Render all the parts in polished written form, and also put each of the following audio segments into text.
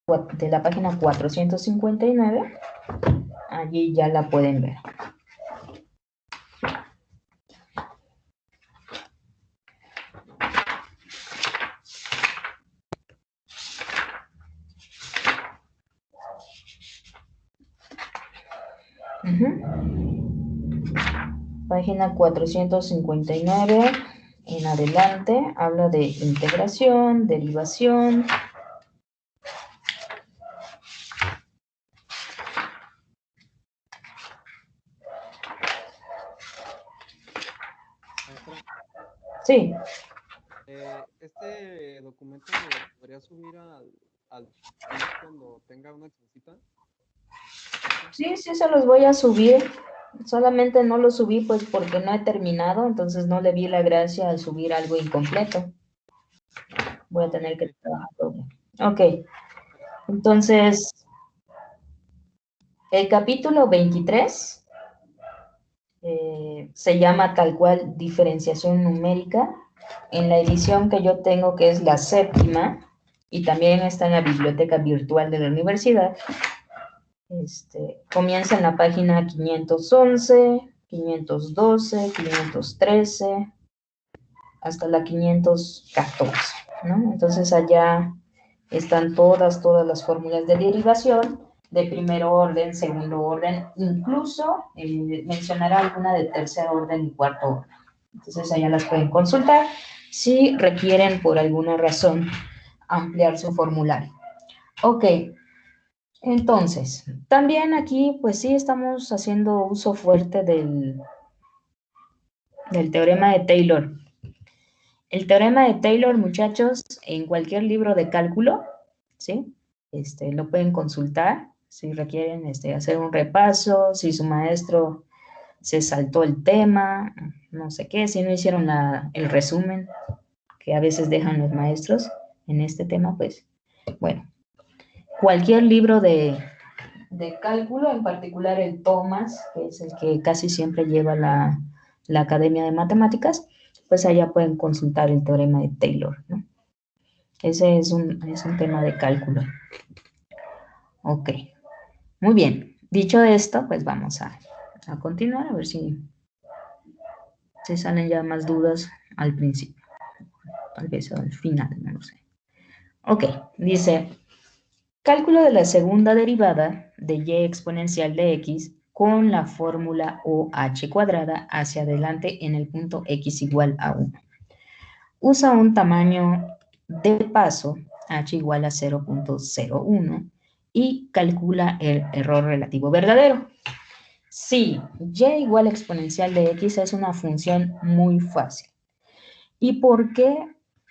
de la página 459, allí ya la pueden ver. Página 459 en adelante habla de integración, derivación. Maestra, Sí. ¿Este documento lo podría subir al Teams cuando tenga una chancita? Sí, se los voy a subir. Solamente no lo subí pues porque no he terminado, entonces no le vi la gracia al subir algo incompleto. Voy a tener que trabajar doble. Ok, entonces, el capítulo 23 se llama tal cual diferenciación numérica. En la edición que yo tengo, que es la 7ª, y también está en la biblioteca virtual de la universidad, comienza en la página 511, 512, 513, hasta la 514, ¿no? Entonces allá están todas las fórmulas de derivación de primer orden, segundo orden, incluso mencionará alguna de tercer orden y cuarto orden. Entonces allá las pueden consultar si requieren por alguna razón ampliar su formulario. Ok, entonces, también aquí pues sí estamos haciendo uso fuerte del teorema de Taylor. El teorema de Taylor, muchachos, en cualquier libro de cálculo, ¿sí? Lo pueden consultar si requieren hacer un repaso, si su maestro se saltó el tema, no sé qué, si no hicieron el resumen que a veces dejan los maestros en este tema, pues, bueno, cualquier libro de cálculo, en particular el Thomas, que es el que casi siempre lleva la Academia de Matemáticas, pues allá pueden consultar el teorema de Taylor, ¿no? Ese es un tema de cálculo. Ok, muy bien. Dicho esto, pues vamos a continuar, a ver si salen ya más dudas al principio. Tal vez al final, no lo sé. Ok, dice, cálculo de la segunda derivada de y exponencial de x con la fórmula OH cuadrada hacia adelante en el punto x igual a 1. Usa un tamaño de paso h igual a 0.01 y calcula el error relativo verdadero. Sí, y igual a exponencial de x es una función muy fácil. ¿Y por qué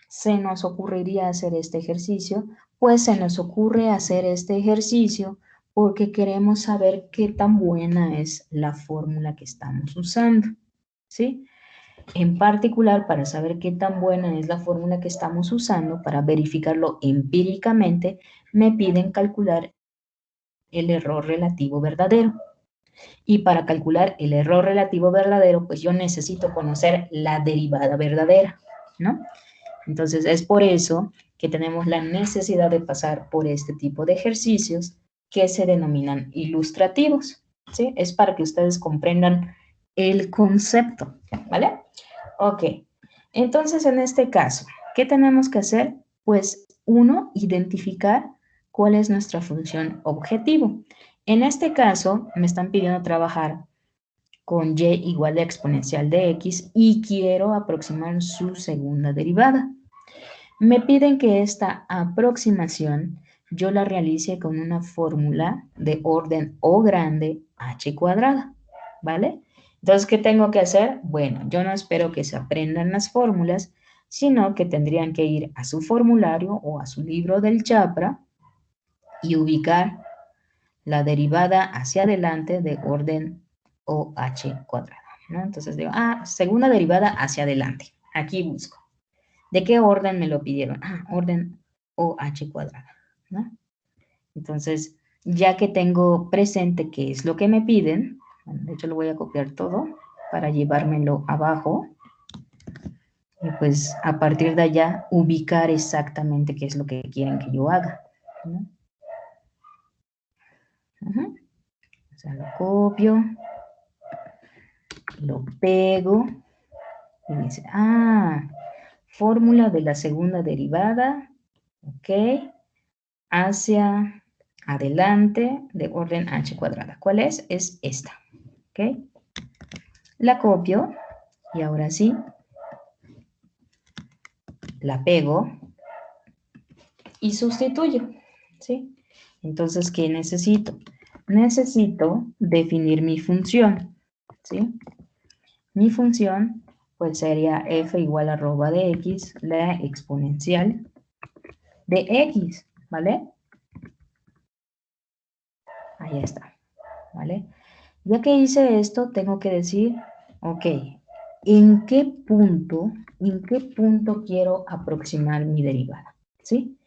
se nos ocurriría hacer este ejercicio? Pues se nos ocurre hacer este ejercicio porque queremos saber qué tan buena es la fórmula que estamos usando, ¿sí? En particular, para saber qué tan buena es la fórmula que estamos usando, para verificarlo empíricamente, me piden calcular el error relativo verdadero. Y para calcular el error relativo verdadero, pues yo necesito conocer la derivada verdadera, ¿no? Entonces, es por eso que tenemos la necesidad de pasar por este tipo de ejercicios que se denominan ilustrativos, ¿sí? Es para que ustedes comprendan el concepto, ¿vale? Ok, entonces en este caso, ¿qué tenemos que hacer? Pues uno, identificar cuál es nuestra función objetivo. En este caso, me están pidiendo trabajar con y igual a exponencial de x y quiero aproximar su segunda derivada. Me piden que esta aproximación yo la realice con una fórmula de orden O grande h cuadrada, ¿vale? Entonces, ¿qué tengo que hacer? Bueno, yo no espero que se aprendan las fórmulas, sino que tendrían que ir a su formulario o a su libro del chapra y ubicar la derivada hacia adelante de orden OH cuadrada, ¿no? Entonces digo, segunda derivada hacia adelante. Aquí busco. ¿De qué orden me lo pidieron? Orden OH cuadrada, ¿no? Entonces, ya que tengo presente qué es lo que me piden, bueno, de hecho lo voy a copiar todo para llevármelo abajo y pues a partir de allá ubicar exactamente qué es lo que quieren que yo haga, ¿no? Ujú. O sea, lo copio, lo pego y dice, fórmula de la segunda derivada, ok, hacia adelante de orden h cuadrada. ¿Cuál es? Es esta, ok. La copio y ahora sí, la pego y sustituyo, ¿sí? Entonces, ¿qué necesito? Necesito definir mi función, ¿sí? Mi función, pues sería f igual a arroba de x, la exponencial de x, ¿vale? Ahí está, ¿vale? Ya que hice esto, tengo que decir, ok, en qué punto quiero aproximar mi derivada? ¿Sí?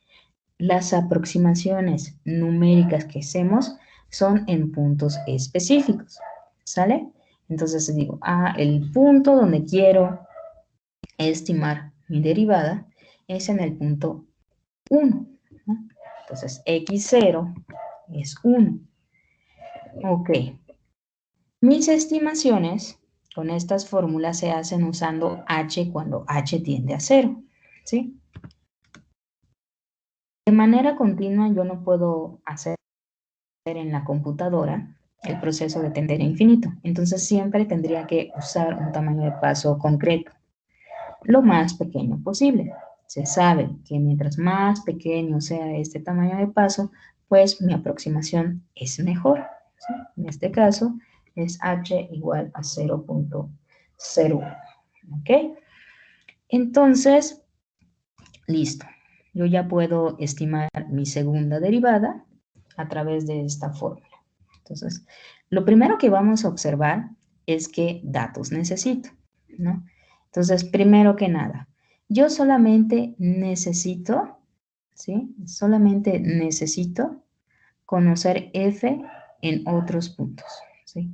Las aproximaciones numéricas que hacemos son en puntos específicos, ¿sale? Entonces digo, el punto donde quiero estimar mi derivada es en el punto 1, ¿no? Entonces, x0 es 1. Ok. Mis estimaciones con estas fórmulas se hacen usando h cuando h tiende a 0, ¿sí? De manera continua yo no puedo hacer en la computadora el proceso de tender a infinito. Entonces siempre tendría que usar un tamaño de paso concreto, lo más pequeño posible. Se sabe que mientras más pequeño sea este tamaño de paso, pues mi aproximación es mejor, ¿sí? En este caso es h igual a 0.01, ¿ok? Entonces, listo. Yo ya puedo estimar mi segunda derivada a través de esta fórmula. Entonces, lo primero que vamos a observar es qué datos necesito, ¿no? Entonces, primero que nada, yo solamente necesito, ¿sí? Solamente necesito conocer f en otros puntos, ¿sí?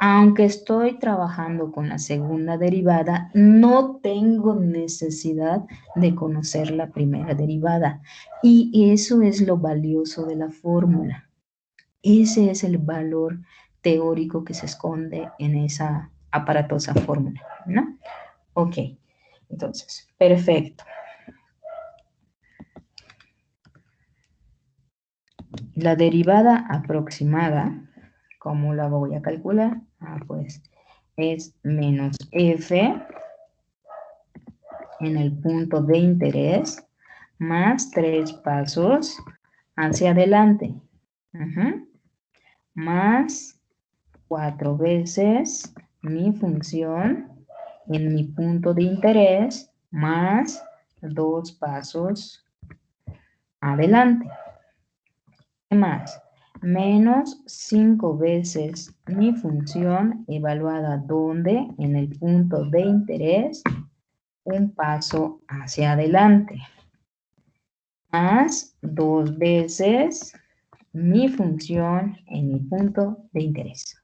Aunque estoy trabajando con la segunda derivada, no tengo necesidad de conocer la primera derivada. Y eso es lo valioso de la fórmula. Ese es el valor teórico que se esconde en esa aparatosa fórmula, ¿no? Ok, entonces, perfecto. La derivada aproximada, ¿cómo la voy a calcular? Pues es menos f en el punto de interés más 3 pasos hacia adelante. Más 4 veces mi función en mi punto de interés más 2 pasos adelante. ¿Qué más? Menos 5 veces mi función evaluada donde en el punto de interés un paso hacia adelante. Más 2 veces mi función en mi punto de interés.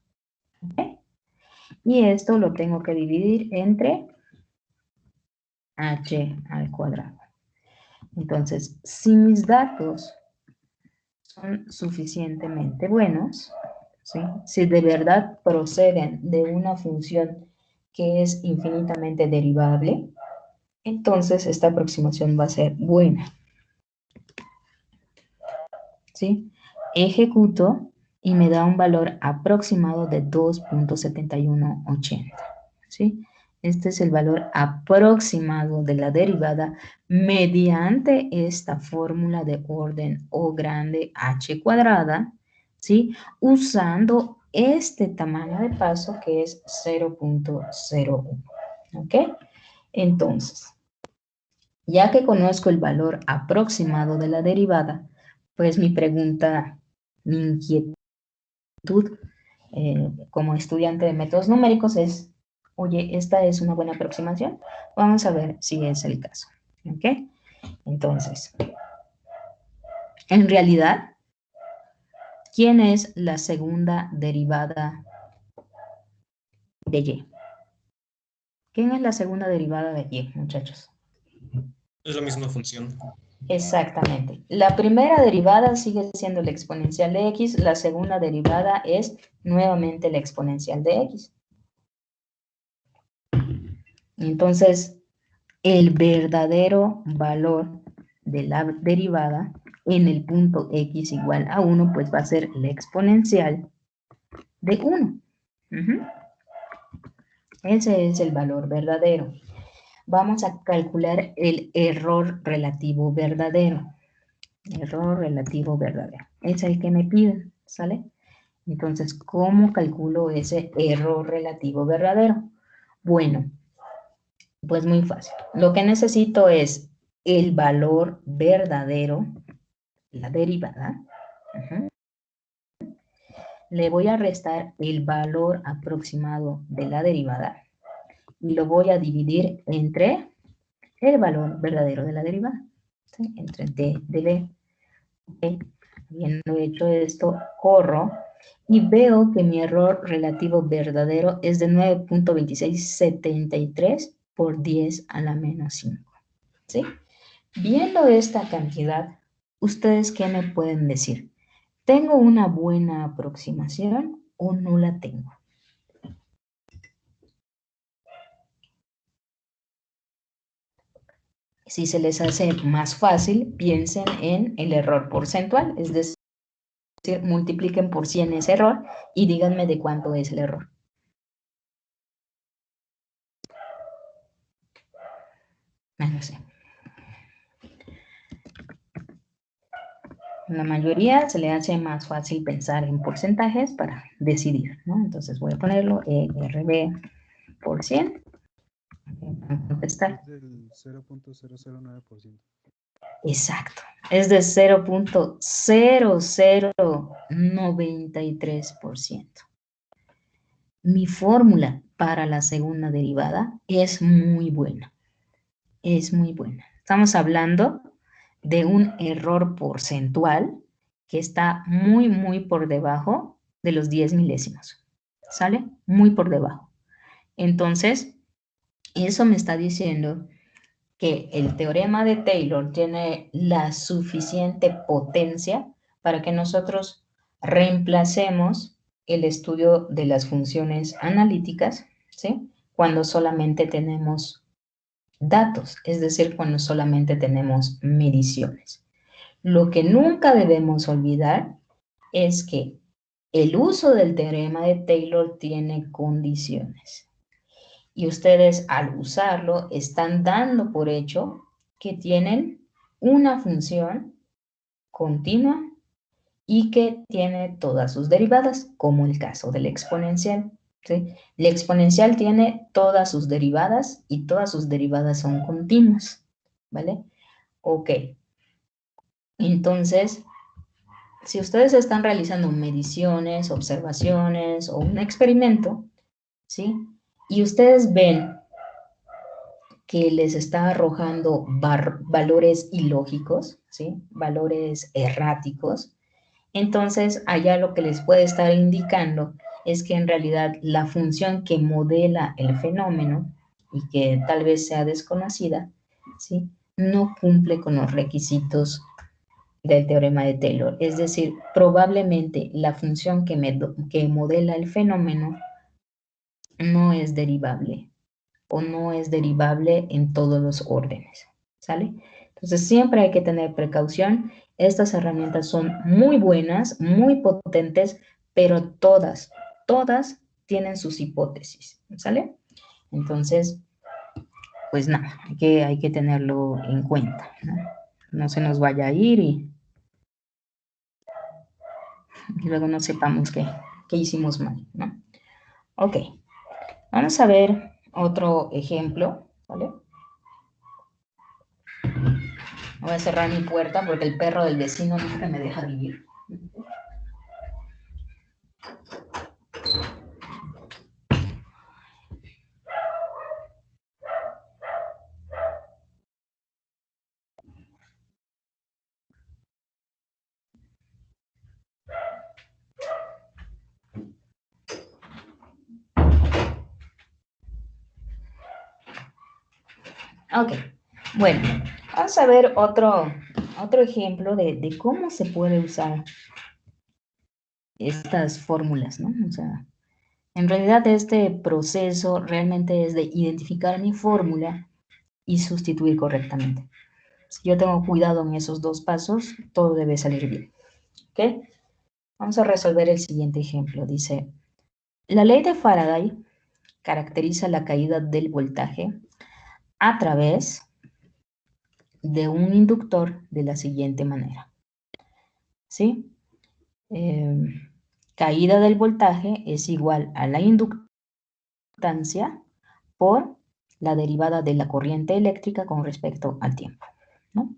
¿Okay? Y esto lo tengo que dividir entre h al cuadrado. Entonces, si mis datos son suficientemente buenos, ¿sí? Si de verdad proceden de una función que es infinitamente derivable, entonces esta aproximación va a ser buena, ¿sí? Ejecuto y me da un valor aproximado de 2.7180, ¿sí? Este es el valor aproximado de la derivada mediante esta fórmula de orden O grande H cuadrada, ¿sí? Usando este tamaño de paso que es 0.01, ¿ok? Entonces, ya que conozco el valor aproximado de la derivada, pues mi pregunta, mi inquietud como estudiante de métodos numéricos es, oye, ¿esta es una buena aproximación? Vamos a ver si es el caso, ¿ok? Entonces, en realidad, ¿quién es la segunda derivada de y? ¿Quién es la segunda derivada de y, muchachos? Es la misma función. Exactamente. La primera derivada sigue siendo la exponencial de x, la segunda derivada es nuevamente la exponencial de x. Entonces, el verdadero valor de la derivada en el punto x igual a 1, pues va a ser la exponencial de 1. Ese es el valor verdadero. Vamos a calcular el error relativo verdadero. Error relativo verdadero. Es el que me piden, ¿sale? Entonces, ¿cómo calculo ese error relativo verdadero? Bueno, pues muy fácil. Lo que necesito es el valor verdadero, la derivada. Le voy a restar el valor aproximado de la derivada y lo voy a dividir entre el valor verdadero de la derivada, ¿sí? Entre d de b. Okay. Habiendo hecho esto, corro y veo que mi error relativo verdadero es de 9.2673 por 10 a la menos 5. ¿Sí? Viendo esta cantidad, ¿ustedes qué me pueden decir? ¿Tengo una buena aproximación o no la tengo? Si se les hace más fácil, piensen en el error porcentual, es decir, multipliquen por 100 ese error y díganme de cuánto es el error. No sé. La mayoría se le hace más fácil pensar en porcentajes para decidir, ¿no? Entonces voy a ponerlo RB por 100. Es del 0.009%. Exacto. Es de 0.0093%. Mi fórmula para la segunda derivada es muy buena. Es muy buena. Estamos hablando de un error porcentual que está muy, muy por debajo de los 10 milésimos. ¿Sale? Muy por debajo. Entonces, eso me está diciendo que el teorema de Taylor tiene la suficiente potencia para que nosotros reemplacemos el estudio de las funciones analíticas, ¿sí? Cuando solamente tenemos datos, es decir, cuando solamente tenemos mediciones. Lo que nunca debemos olvidar es que el uso del teorema de Taylor tiene condiciones. Y ustedes al usarlo están dando por hecho que tienen una función continua y que tiene todas sus derivadas, como el caso de la exponencial. ¿Sí? La exponencial tiene todas sus derivadas y todas sus derivadas son continuas, ¿vale? Ok. Entonces, si ustedes están realizando mediciones, observaciones o un experimento, ¿sí? Y ustedes ven que les está arrojando valores ilógicos, ¿sí? Valores erráticos, entonces allá lo que les puede estar indicando es que en realidad la función que modela el fenómeno y que tal vez sea desconocida, ¿sí? No cumple con los requisitos del teorema de Taylor. Es decir, probablemente la función que modela el fenómeno no es derivable o no es derivable en todos los órdenes, ¿sale? Entonces siempre hay que tener precaución. Estas herramientas son muy buenas, muy potentes, pero todas tienen sus hipótesis, ¿sale? Entonces, pues nada, hay que tenerlo en cuenta, ¿no? No se nos vaya a ir y luego no sepamos qué hicimos mal, ¿no? Ok, vamos a ver otro ejemplo, ¿vale? Voy a cerrar mi puerta porque el perro del vecino nunca me deja vivir. Ok, Bueno, vamos a ver otro ejemplo de cómo se puede usar estas fórmulas, ¿no? O sea, en realidad este proceso realmente es de identificar mi fórmula y sustituir correctamente. Si yo tengo cuidado en esos dos pasos, todo debe salir bien. ¿Ok? Vamos a resolver el siguiente ejemplo. Dice, la ley de Faraday caracteriza la caída del voltaje a través de un inductor de la siguiente manera. ¿Sí? Caída del voltaje es igual a la inductancia por la derivada de la corriente eléctrica con respecto al tiempo, ¿no?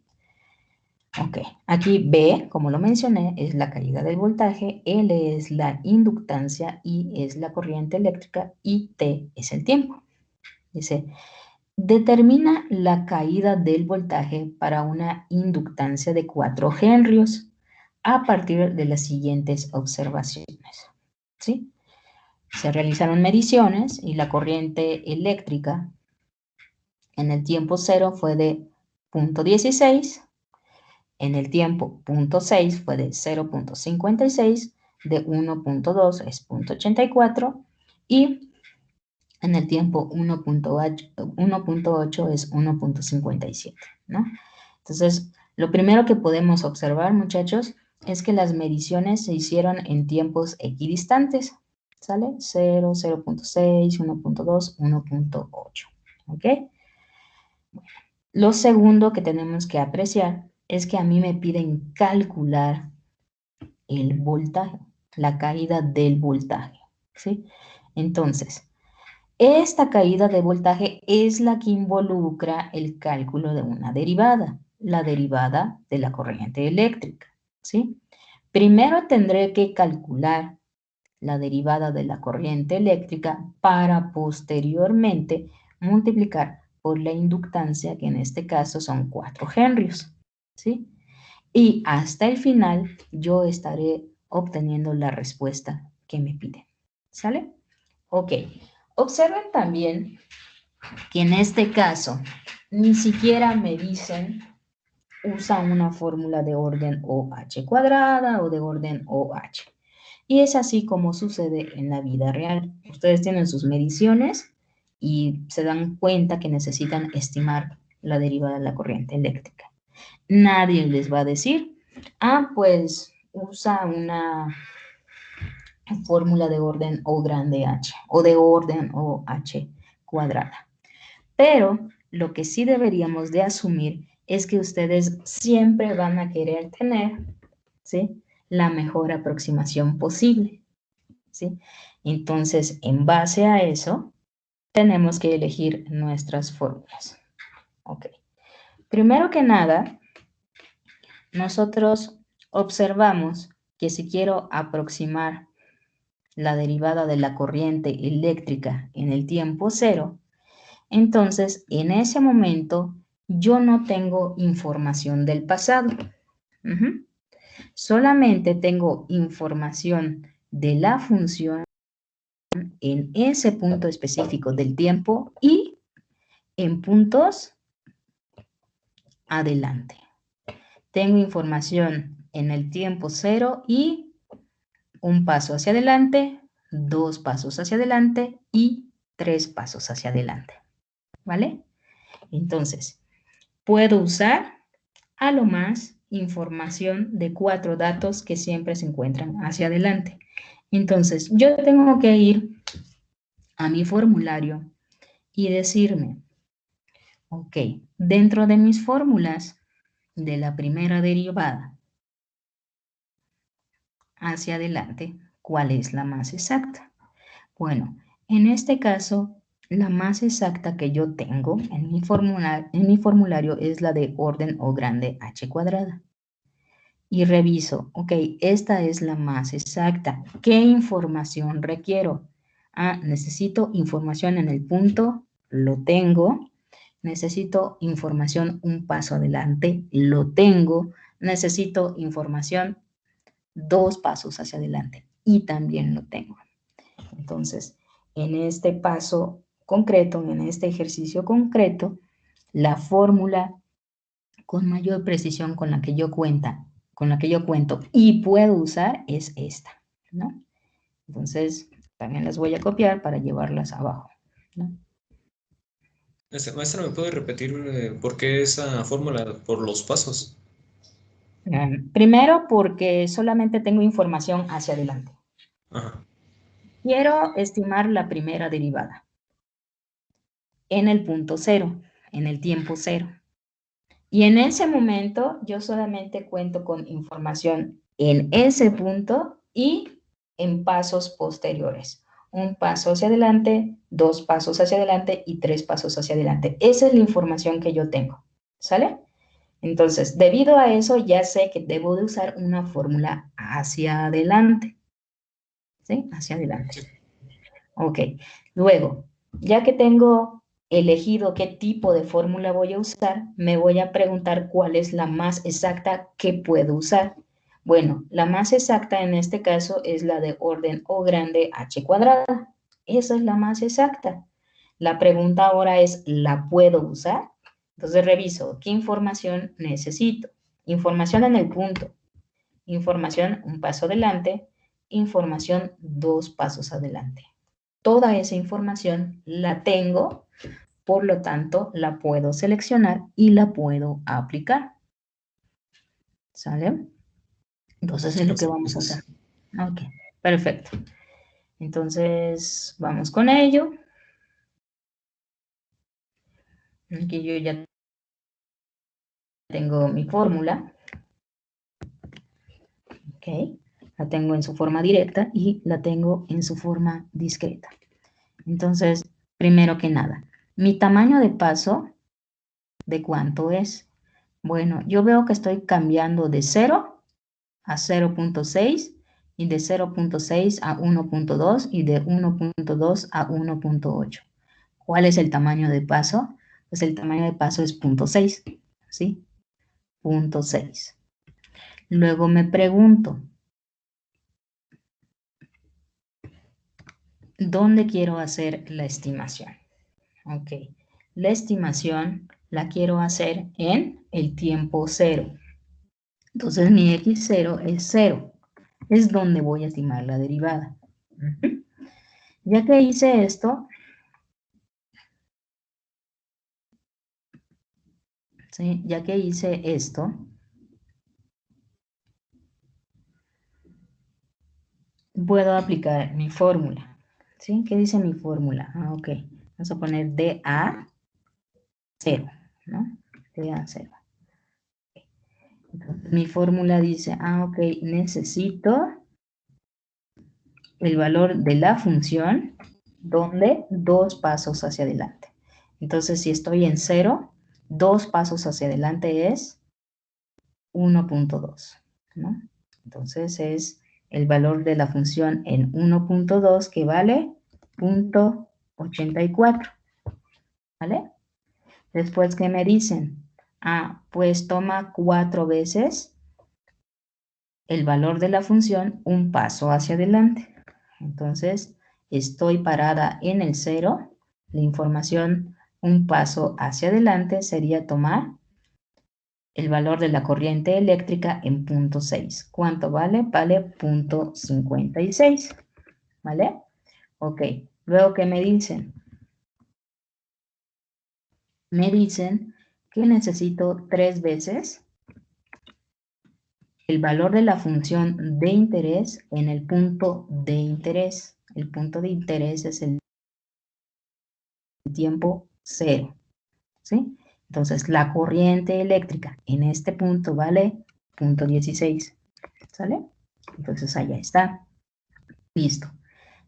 Ok, aquí B, como lo mencioné, es la caída del voltaje, L es la inductancia, I es la corriente eléctrica y T es el tiempo. Dice, determina la caída del voltaje para una inductancia de 4 henrios a partir de las siguientes observaciones. ¿Sí? Se realizaron mediciones y la corriente eléctrica en el tiempo 0 fue de 0.16, en el tiempo 0.6 fue de 0.56, de 1.2 es 0.84 y en el tiempo 1.8 es 1.57, ¿no? Entonces, lo primero que podemos observar, muchachos, es que las mediciones se hicieron en tiempos equidistantes, ¿sale? 0, 0.6, 1.2, 1.8, ¿ok? Lo segundo que tenemos que apreciar es que a mí me piden calcular el voltaje, la caída del voltaje, ¿sí? Entonces, esta caída de voltaje es la que involucra el cálculo de una derivada, la derivada de la corriente eléctrica, ¿sí? Primero tendré que calcular la derivada de la corriente eléctrica para posteriormente multiplicar por la inductancia, que en este caso son 4 henrios, ¿sí? Y hasta el final yo estaré obteniendo la respuesta que me piden, ¿sale? Ok, observen también que en este caso ni siquiera me dicen usa una fórmula de orden OH cuadrada o de orden OH. Y es así como sucede en la vida real. Ustedes tienen sus mediciones y se dan cuenta que necesitan estimar la derivada de la corriente eléctrica. Nadie les va a decir, pues usa una fórmula de orden O grande H o de orden OH cuadrada. Pero lo que sí deberíamos de asumir es que ustedes siempre van a querer tener, ¿sí?, la mejor aproximación posible, ¿sí? Entonces, en base a eso, tenemos que elegir nuestras fórmulas. Ok. Primero que nada, nosotros observamos que si quiero aproximar la derivada de la corriente eléctrica en el tiempo cero, entonces en ese momento yo no tengo información del pasado. Solamente tengo información de la función en ese punto específico del tiempo y en puntos adelante. Tengo información en el tiempo cero y un paso hacia adelante, 2 pasos hacia adelante y 3 pasos hacia adelante. ¿Vale? Entonces, puedo usar a lo más información de 4 datos que siempre se encuentran hacia adelante. Entonces, yo tengo que ir a mi formulario y decirme, ok, dentro de mis fórmulas de la primera derivada hacia adelante, ¿cuál es la más exacta? Bueno, en este caso, la más exacta que yo tengo en mi formulario es la de orden O grande H cuadrada. Y reviso, ok, esta es la más exacta. ¿Qué información requiero? Necesito información en el punto, lo tengo. Necesito información un paso adelante, lo tengo. Necesito información 2 pasos hacia adelante y también lo tengo. Entonces, en este paso concreto, en este ejercicio concreto, la fórmula con mayor precisión con la que yo cuento y puedo usar es esta, ¿no? Entonces, también las voy a copiar para llevarlas abajo, ¿no? Maestra, ¿me puede repetir por qué esa fórmula por los pasos? Primero, porque solamente tengo información hacia adelante. Ajá. Quiero estimar la primera derivada en el punto cero, en el tiempo cero. Y en ese momento yo solamente cuento con información en ese punto y en pasos posteriores. Un paso hacia adelante, 2 pasos hacia adelante y 3 pasos hacia adelante. Esa es la información que yo tengo, ¿sale? Entonces, debido a eso, ya sé que debo de usar una fórmula hacia adelante, ¿sí? Hacia adelante. Ok, luego, ya que tengo elegido qué tipo de fórmula voy a usar, me voy a preguntar cuál es la más exacta que puedo usar. Bueno, la más exacta en este caso es la de orden O grande H cuadrada. Esa es la más exacta. La pregunta ahora es, ¿la puedo usar? Entonces reviso, ¿qué información necesito? Información en el punto, información un paso adelante, información 2 pasos adelante. Toda esa información la tengo, por lo tanto, la puedo seleccionar y la puedo aplicar. ¿Sale? Entonces es lo que vamos a hacer. Ok, perfecto. Entonces, vamos con ello. Aquí yo ya tengo mi fórmula. Ok, la tengo en su forma directa y la tengo en su forma discreta. Entonces, primero que nada, mi tamaño de paso, ¿de cuánto es? Bueno, yo veo que estoy cambiando de 0 a 0.6 y de 0.6 a 1.2 y de 1.2 a 1.8. ¿Cuál es el tamaño de paso? Pues el tamaño de paso es 0.6, ¿sí? 0.6. Luego me pregunto, ¿dónde quiero hacer la estimación? Ok, la estimación la quiero hacer en el tiempo cero. Entonces mi x0 es 0. Es donde voy a estimar la derivada. Ya que hice esto, ¿sí? Ya que hice esto, puedo aplicar mi fórmula. ¿Sí? ¿Qué dice mi fórmula? Ok. Vamos a poner DA 0, ¿no? DA 0. Entonces, mi fórmula dice, ok, necesito el valor de la función donde 2 pasos hacia adelante. Entonces, si estoy en 0, 2 pasos hacia adelante es 1.2, ¿no? Entonces, es el valor de la función en 1.2 que vale 0.84, ¿vale? Después, ¿qué me dicen? Pues toma 4 veces el valor de la función un paso hacia adelante. Entonces, estoy parada en el 0. La información un paso hacia adelante sería tomar el valor de la corriente eléctrica en 0.6. ¿Cuánto vale? Vale 0.56. ¿Vale? Ok. Luego, ¿qué me dicen? Me dicen que necesito 3 veces el valor de la función de interés en el punto de interés. El punto de interés es el tiempo 0, ¿sí? Entonces, la corriente eléctrica en este punto vale 0.16, ¿sale? Entonces, allá está. Listo.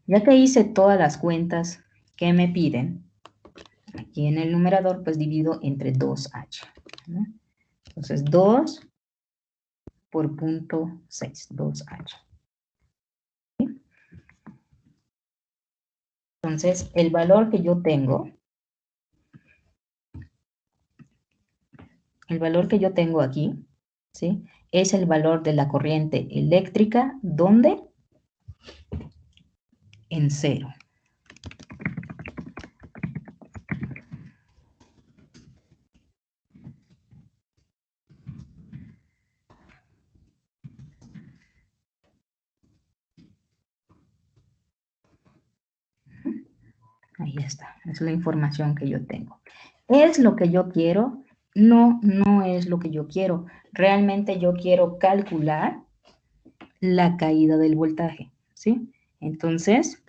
Ya que hice todas las cuentas que me piden, aquí en el numerador, pues divido entre 2h, ¿no? Entonces, 2 por 0.6, 2h. ¿Sí? Entonces, el valor que yo tengo, aquí, ¿sí? Es el valor de la corriente eléctrica, ¿dónde? En 0. Ahí está, es la información que yo tengo. ¿Es lo que yo quiero? No, no es lo que yo quiero. Realmente yo quiero calcular la caída del voltaje, ¿sí? Entonces,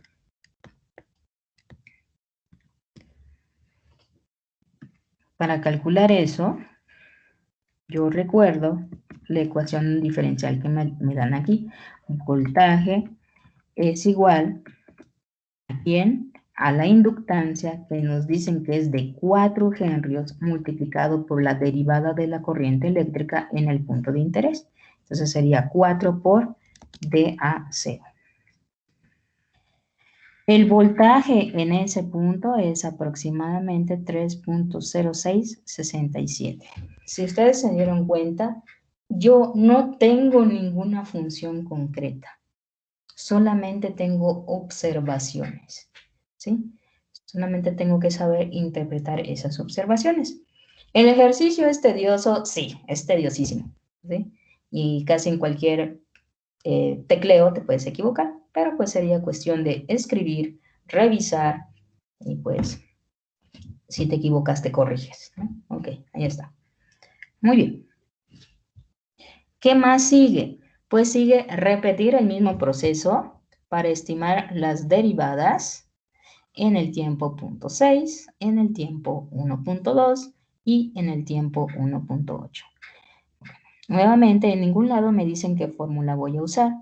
para calcular eso, yo recuerdo la ecuación diferencial que me dan aquí. Voltaje es igual a ¿quién? A la inductancia que nos dicen que es de 4 henrios multiplicado por la derivada de la corriente eléctrica en el punto de interés. Entonces sería 4 por dA0. El voltaje en ese punto es aproximadamente 3.0667. Si ustedes se dieron cuenta, yo no tengo ninguna función concreta. Solamente tengo observaciones, ¿sí? Solamente tengo que saber interpretar esas observaciones. ¿El ejercicio es tedioso? Sí, es tediosísimo, ¿sí? Y casi en cualquier tecleo te puedes equivocar, pero pues sería cuestión de escribir, revisar y pues si te equivocas te corriges, ¿no? Ok, ahí está. Muy bien. ¿Qué más sigue? Pues sigue repetir el mismo proceso para estimar las derivadas en el tiempo 0.6, en el tiempo 1.2 y en el tiempo 1.8. Nuevamente, en ningún lado me dicen qué fórmula voy a usar,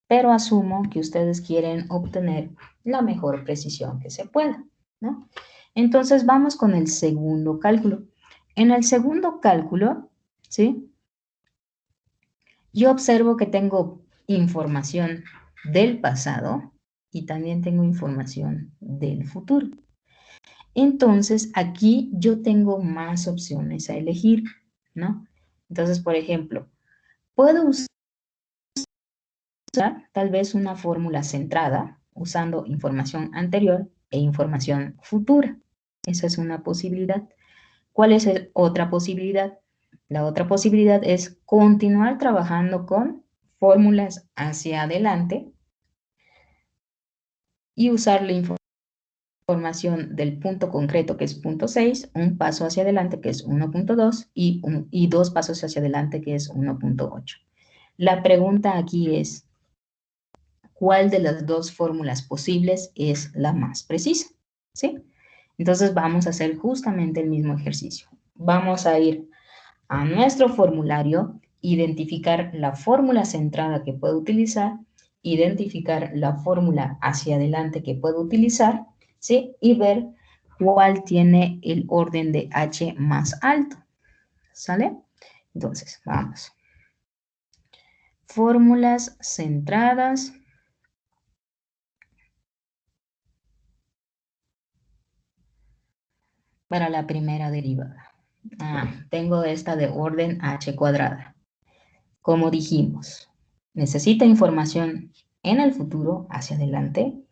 pero asumo que ustedes quieren obtener la mejor precisión que se pueda, ¿no? Entonces, vamos con el segundo cálculo. En el segundo cálculo, ¿sí? Yo observo que tengo información del pasado y también tengo información del futuro. Entonces, aquí yo tengo más opciones a elegir, ¿no? Entonces, por ejemplo, puedo usar tal vez una fórmula centrada usando información anterior e información futura. Esa es una posibilidad. ¿Cuál es otra posibilidad? La otra posibilidad es continuar trabajando con fórmulas hacia adelante y usar la información del punto concreto que es 0.6, un paso hacia adelante que es 1.2 y 2 pasos hacia adelante que es 1.8. La pregunta aquí es, ¿cuál de las dos fórmulas posibles es la más precisa? ¿Sí? Entonces vamos a hacer justamente el mismo ejercicio. Vamos a ir a nuestro formulario, identificar la fórmula centrada que puedo utilizar, identificar la fórmula hacia adelante que puedo utilizar, ¿sí? Y ver cuál tiene el orden de H más alto, ¿sale? Entonces, vamos. Fórmulas centradas. Para la primera derivada. Tengo esta de orden h cuadrada. Como dijimos, necesita información en el futuro, hacia adelante,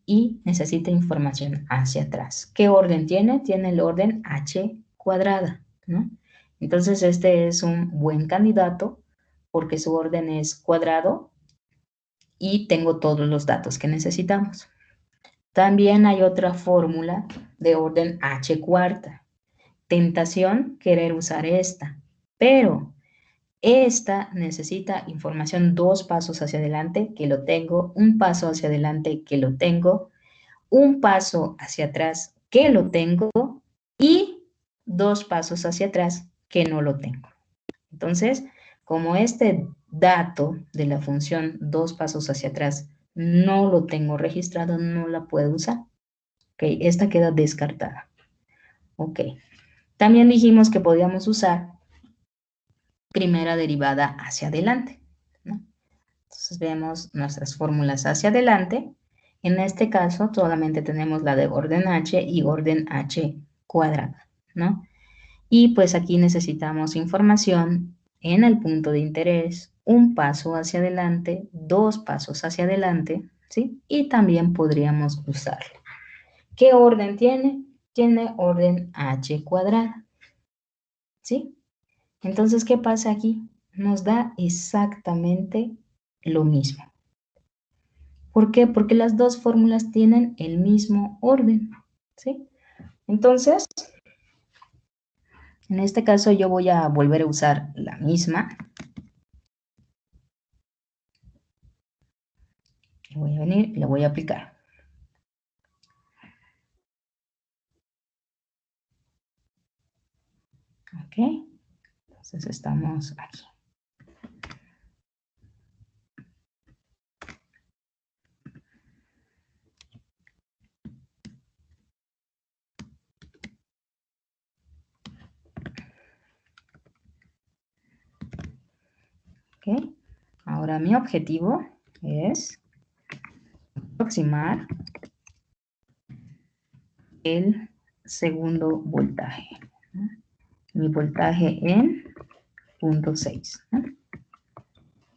y necesita información hacia atrás. ¿Qué orden tiene? Tiene el orden h cuadrada, ¿no? Entonces, este es un buen candidato porque su orden es cuadrado y tengo todos los datos que necesitamos. También hay otra fórmula de orden h cuarta. Tentación querer usar esta, pero esta necesita información 2 pasos hacia adelante, que lo tengo, un paso hacia adelante, que lo tengo, un paso hacia atrás, que lo tengo, y 2 pasos hacia atrás, que no lo tengo. Entonces, como este dato de la función 2 pasos hacia atrás no lo tengo registrado, no la puedo usar. Ok, esta queda descartada. Ok. También dijimos que podíamos usar primera derivada hacia adelante, ¿no? Entonces vemos nuestras fórmulas hacia adelante. En este caso solamente tenemos la de orden h y orden h cuadrada, ¿no? Y pues aquí necesitamos información en el punto de interés, un paso hacia adelante, 2 pasos hacia adelante, ¿sí? Y también podríamos usarlo. ¿Qué orden tiene? Tiene orden h cuadrada, ¿sí? Entonces, ¿qué pasa aquí? Nos da exactamente lo mismo. ¿Por qué? Porque las dos fórmulas tienen el mismo orden, ¿sí? Entonces, en este caso yo voy a volver a usar la misma. Voy a venir y la voy a aplicar. Ok, entonces estamos aquí. Ok, ahora mi objetivo es aproximar el segundo voltaje, ¿no? Mi voltaje en 0.6, ¿no?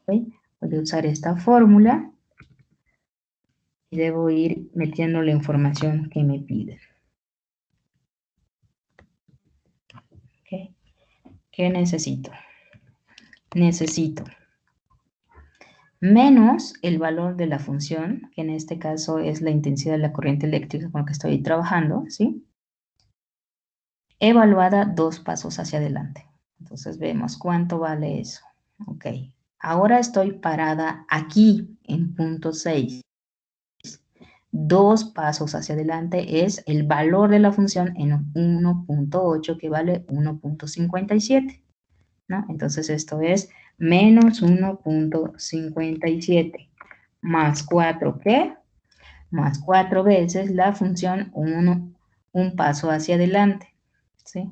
Okay. Voy a usar esta fórmula y debo ir metiendo la información que me piden. Okay. ¿Qué necesito? Necesito menos el valor de la función, que en este caso es la intensidad de la corriente eléctrica con la que estoy trabajando, ¿sí? Evaluada 2 pasos hacia adelante. Entonces vemos cuánto vale eso. Ok. Ahora estoy parada aquí en 0.6. 2 pasos hacia adelante es el valor de la función en 1.8 que vale 1.57, ¿no? Entonces esto es menos 1.57 más 4, ¿qué? Más 4 veces la función un paso hacia adelante, ¿sí?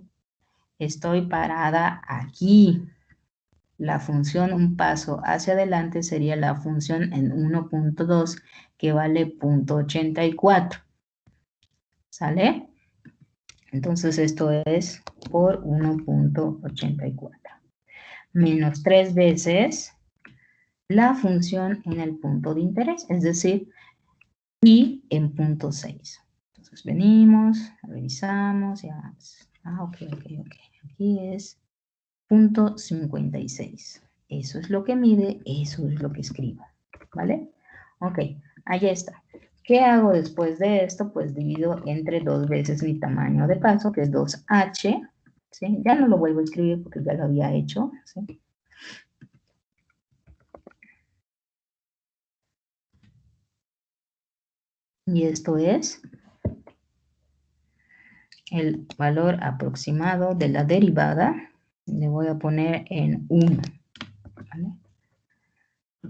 Estoy parada aquí. La función un paso hacia adelante sería la función en 1.2 que vale 0.84. ¿Sale? Entonces esto es por 1.84. Menos 3 veces la función en el punto de interés, es decir, y en 0.6. Entonces venimos, revisamos, ya. Ok. Aquí es 0.56. Eso es lo que mide, eso es lo que escribo, ¿vale? Ok, ahí está. ¿Qué hago después de esto? Pues divido entre 2 veces mi tamaño de paso, que es 2h, ¿sí? Ya no lo vuelvo a escribir porque ya lo había hecho, ¿sí? Y esto es el valor aproximado de la derivada. Le voy a poner en 1, ¿vale?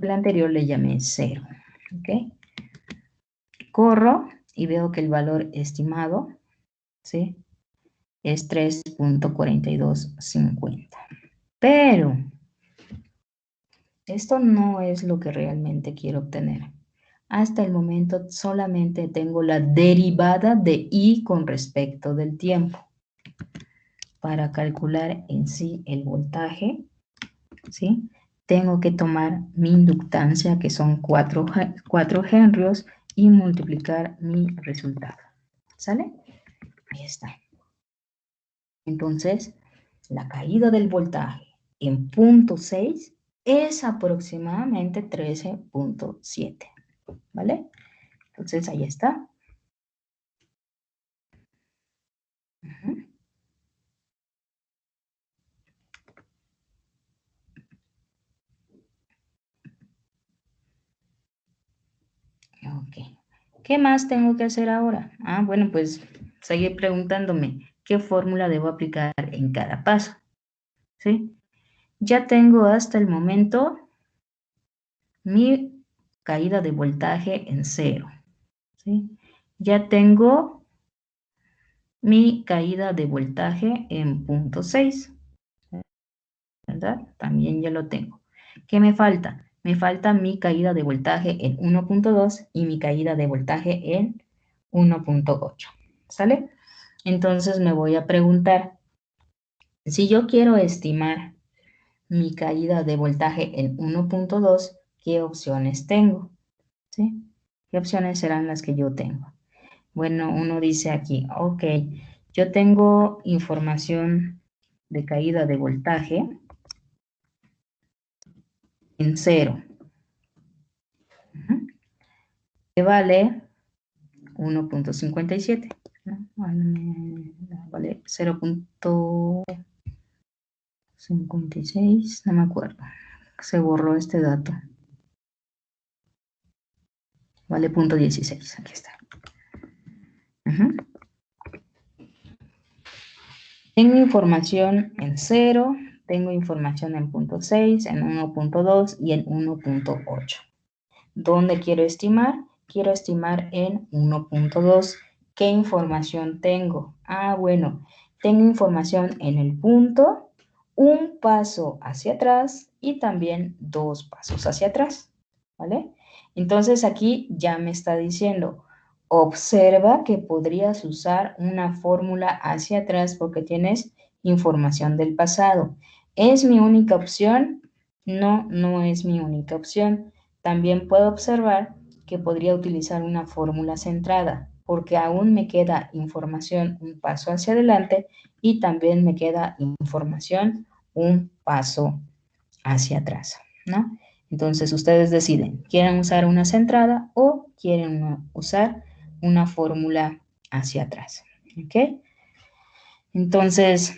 El anterior le llamé 0, ¿ok? Corro y veo que el valor estimado, ¿sí?, es 3.4250. Pero esto no es lo que realmente quiero obtener. Hasta el momento solamente tengo la derivada de I con respecto del tiempo. Para calcular en sí el voltaje, ¿sí?, tengo que tomar mi inductancia, que son 4 henrios, y multiplicar mi resultado. ¿Sale? Ahí está. Entonces, la caída del voltaje en 0.6 es aproximadamente 13.7. ¿Vale? Entonces, ahí está. Ok. ¿Qué más tengo que hacer ahora? Bueno, pues seguir preguntándome qué fórmula debo aplicar en cada paso. ¿Sí? Ya tengo hasta el momento mi caída de voltaje en 0. ¿Sí? Ya tengo mi caída de voltaje en 0.6. ¿Verdad? También ya lo tengo. ¿Qué me falta? Me falta mi caída de voltaje en 1.2 y mi caída de voltaje en 1.8. ¿Sale? Entonces me voy a preguntar, si yo quiero estimar mi caída de voltaje en 1.2, ¿qué opciones tengo? ¿Sí? ¿Qué opciones serán las que yo tengo? Bueno, uno dice aquí, ok, yo tengo información de caída de voltaje en 0. Que vale 1.57. ¿no? Vale, 0.56, no me acuerdo. Se borró este dato. Vale, 0.16, aquí está. Tengo información en 0, tengo información en 0.6, en 1.2 y en 1.8. ¿Dónde quiero estimar? Quiero estimar en 1.2. ¿Qué información tengo? Ah, bueno, tengo información en el punto, un paso hacia atrás y también 2 pasos hacia atrás, ¿vale? Entonces aquí ya me está diciendo, observa que podrías usar una fórmula hacia atrás porque tienes información del pasado. ¿Es mi única opción? No, no es mi única opción. También puedo observar que podría utilizar una fórmula centrada, porque aún me queda información un paso hacia adelante y también me queda información un paso hacia atrás, ¿no? Entonces ustedes deciden, ¿quieren usar una centrada o quieren usar una fórmula hacia atrás? ¿Ok? Entonces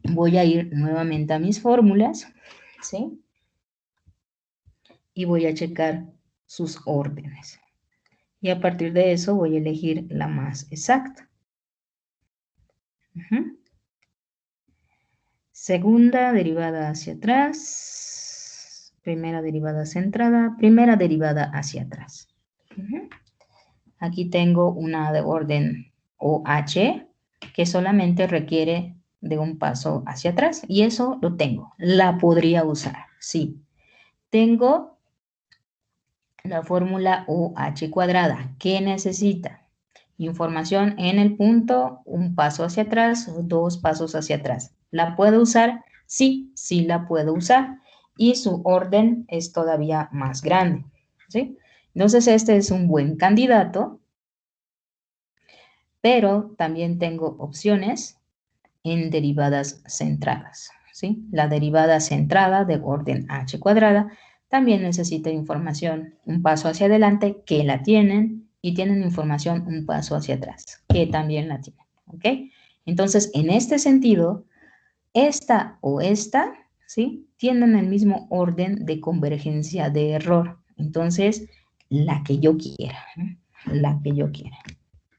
voy a ir nuevamente a mis fórmulas, ¿sí? Y voy a checar sus órdenes. Y a partir de eso voy a elegir la más exacta. Segunda derivada hacia atrás. Primera derivada centrada. Primera derivada hacia atrás. Aquí tengo una de orden OH que solamente requiere de un paso hacia atrás. Y eso lo tengo. La podría usar, sí. Tengo la fórmula OH cuadrada. ¿Qué necesita? Información en el punto, un paso hacia atrás, 2 pasos hacia atrás. ¿La puedo usar? Sí, sí la puedo usar. Y su orden es todavía más grande, ¿sí? Entonces, este es un buen candidato, pero también tengo opciones en derivadas centradas, ¿sí? La derivada centrada de orden h cuadrada también necesita información un paso hacia adelante, que la tienen, y tienen información un paso hacia atrás, que también la tienen, ¿ok? Entonces, en este sentido, esta o esta, ¿sí? Tienen el mismo orden de convergencia de error. Entonces, la que yo quiera, ¿eh? La que yo quiera,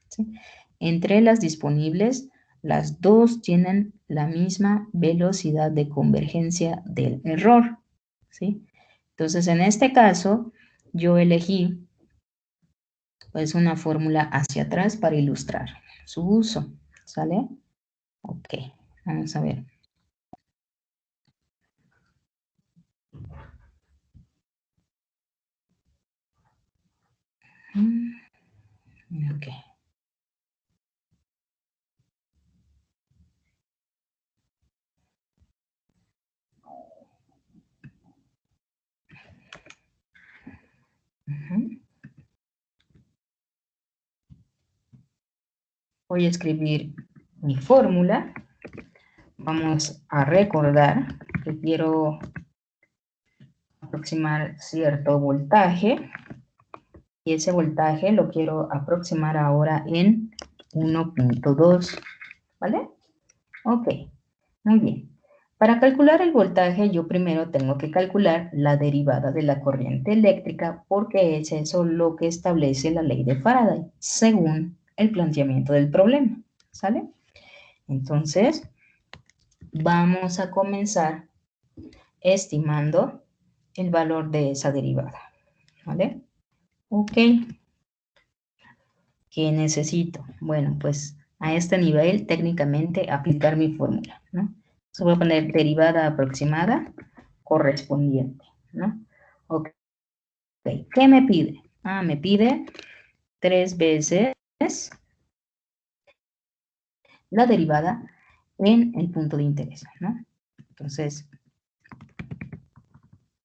¿sí? Entre las disponibles, las dos tienen la misma velocidad de convergencia del error, ¿sí? Entonces, en este caso, yo elegí pues una fórmula hacia atrás para ilustrar su uso, ¿sale? Ok, vamos a ver. Ok. Voy a escribir mi fórmula. Vamos a recordar que quiero aproximar cierto voltaje y ese voltaje lo quiero aproximar ahora en 1.2, ¿vale? Ok, muy bien. Para calcular el voltaje yo primero tengo que calcular la derivada de la corriente eléctrica porque es eso lo que establece la ley de Faraday según el planteamiento del problema, ¿sale? Entonces, vamos a comenzar estimando el valor de esa derivada, ¿vale? Ok. ¿Qué necesito? Bueno, pues a este nivel técnicamente aplicar mi fórmula, ¿no? So, voy a poner derivada aproximada correspondiente, ¿no? Ok. ¿Qué me pide? Ah, me pide 3 veces la derivada en el punto de interés, ¿no? Entonces,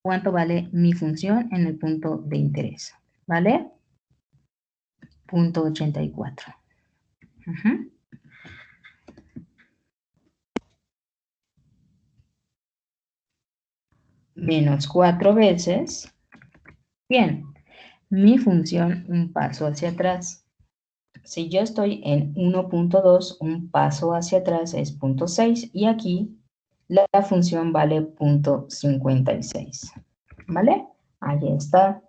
¿cuánto vale mi función en el punto de interés? ¿Vale? 0.84. Menos 4 veces. Bien, mi función un paso hacia atrás. si yo estoy en 1.2, un paso hacia atrás es 0.6 y aquí la función vale 0.56, ¿vale? Ahí está.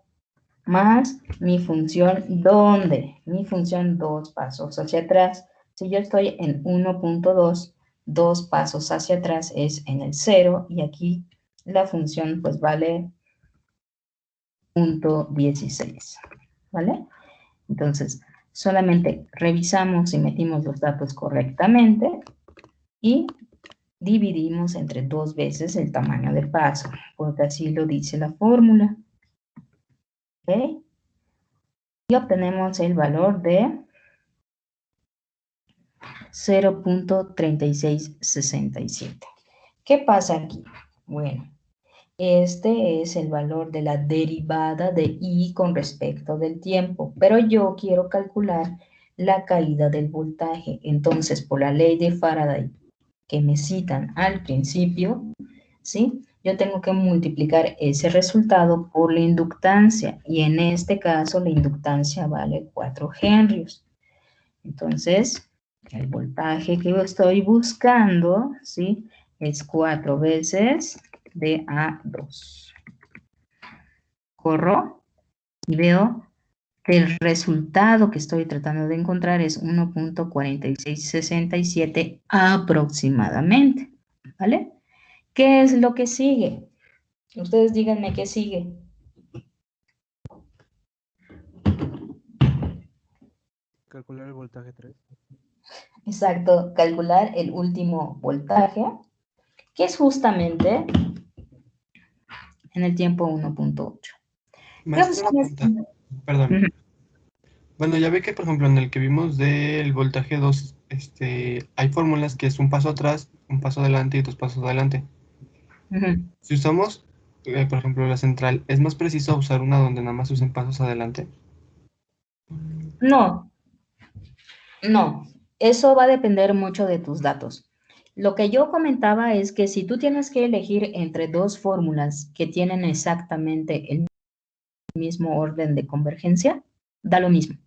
Más mi función, ¿dónde? Mi función 2 pasos hacia atrás. Si yo estoy en 1.2, 2 pasos hacia atrás es en el 0 y aquí la función pues vale 0.16, ¿vale? Entonces, solamente revisamos si metimos los datos correctamente y dividimos entre 2 veces el tamaño del paso, porque así lo dice la fórmula. ¿Ok? Y obtenemos el valor de 0.3667. ¿Qué pasa aquí? Bueno, este es el valor de la derivada de I con respecto del tiempo, pero yo quiero calcular la caída del voltaje. Entonces, por la ley de Faraday que me citan al principio, ¿sí? Yo tengo que multiplicar ese resultado por la inductancia, y en este caso la inductancia vale 4 henrios. Entonces, el voltaje que yo estoy buscando, ¿sí? Es 4 veces de A2. Corro y veo que el resultado que estoy tratando de encontrar es 1.4667 aproximadamente, ¿vale? ¿Qué es lo que sigue? Ustedes díganme qué sigue. Calcular el voltaje 3. Exacto, calcular el último voltaje, que es justamente en el tiempo 1.8. Maestra, una pregunta. Perdón. Ujú. Bueno, ya ve que, por ejemplo, en el que vimos del voltaje 2, hay fórmulas que es un paso atrás, un paso adelante y 2 pasos adelante. Ujú. Si usamos, por ejemplo, la central, ¿es más preciso usar una donde nada más usen pasos adelante? No, no, eso va a depender mucho de tus datos. Lo que yo comentaba es que si tú tienes que elegir entre 2 fórmulas que tienen exactamente el mismo orden de convergencia, da lo mismo,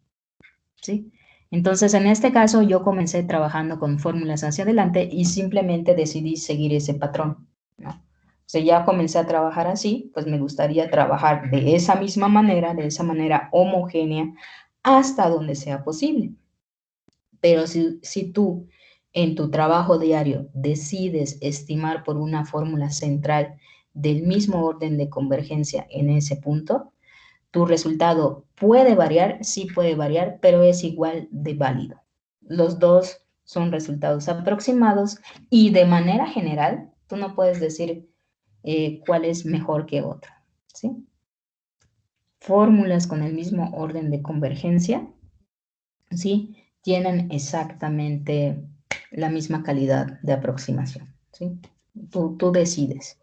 ¿sí? Entonces, en este caso, yo comencé trabajando con fórmulas hacia adelante y simplemente decidí seguir ese patrón, ¿no? O sea, ya comencé a trabajar así, pues me gustaría trabajar de esa misma manera, de esa manera homogénea, hasta donde sea posible. Pero si tú en tu trabajo diario decides estimar por una fórmula central del mismo orden de convergencia en ese punto, tu resultado puede variar, sí puede variar, pero es igual de válido. Los dos son resultados aproximados y de manera general, tú no puedes decir cuál es mejor que otro, ¿sí? Fórmulas con el mismo orden de convergencia, ¿sí? Tienen exactamente la misma calidad de aproximación, ¿sí? Tú decides.